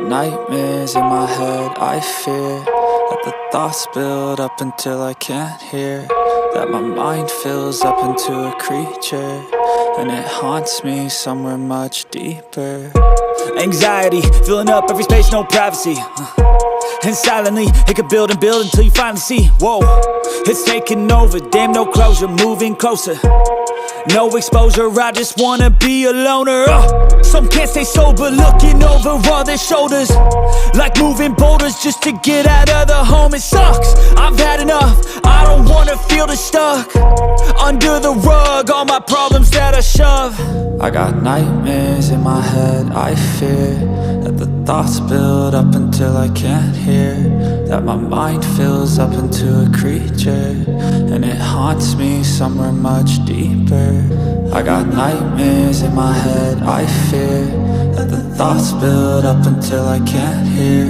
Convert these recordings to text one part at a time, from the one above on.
nightmares in my head, I fear that the thoughts build up until I can't hear, that my mind fills up into a creature, and it haunts me somewhere much deeper. Anxiety, filling up every space, no privacy. And silently, it could build and build until you finally see, whoa, it's taking over, damn no closure, moving closer. No exposure, I just wanna be a loner. Some can't stay sober, looking over all their shoulders, like moving boulders just to get out of the home. It sucks, I've had enough, I don't wanna feel the stuck under the rug, all my problems that I shove. I got nightmares in my head, I fear that the thoughts build up until I can't hear, that my mind fills up into a creature, and it haunts me somewhere much deeper. I got nightmares in my head, I fear that the thoughts build up until I can't hear,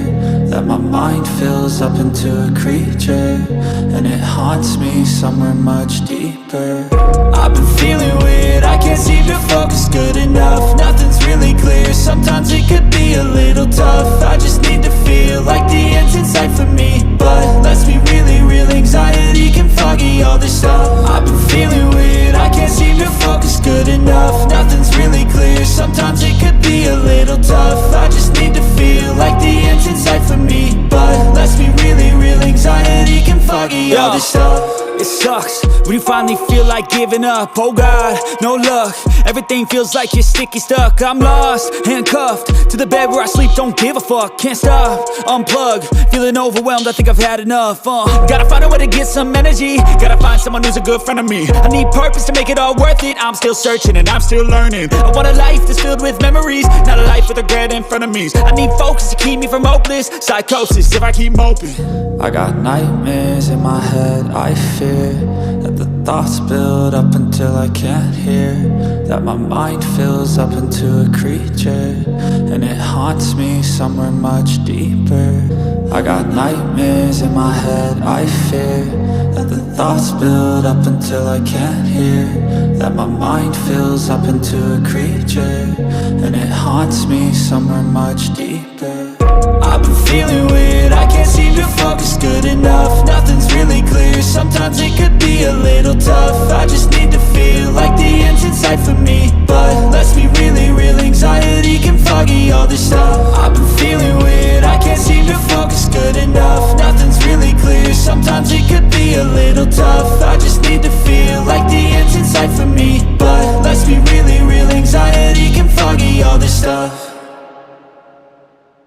that my mind fills up into a creature, and it haunts me somewhere much deeper. I've been feeling weird, I can't seem to focus good enough, nothing's really clear, sometimes it could be a little tough. I just need to feel like the end's in sight for me, but let's be really real, anxiety can foggy all this stuff. I've been feeling weird, I can't seem to focus good enough, nothing's really clear, sometimes it could be a little tough. I just need to feel like the end's in sight for me, but let's be really real, anxiety can foggy all this stuff. It sucks when you finally feel like giving up. Oh God, no luck, everything feels like you're sticky stuck. I'm lost, handcuffed to the bed where I sleep, don't give a fuck. Can't stop, unplug, feeling overwhelmed, I think I've had enough. Gotta find a way to get some energy, gotta find someone who's a good friend of me. I need purpose to make it all worth it, I'm still searching and I'm still learning. I want a life that's filled with memories, not a life with regret in front of me. I need focus to keep me from hopeless psychosis if I keep moping. I got nightmares in my head, I fear that the thoughts build up until I can't hear, that my mind fills up into a creature, and it haunts me somewhere much deeper. I got nightmares in my head, I fear that the thoughts build up until I can't hear, that my mind fills up into a creature, and it haunts me somewhere much deeper. I've been feeling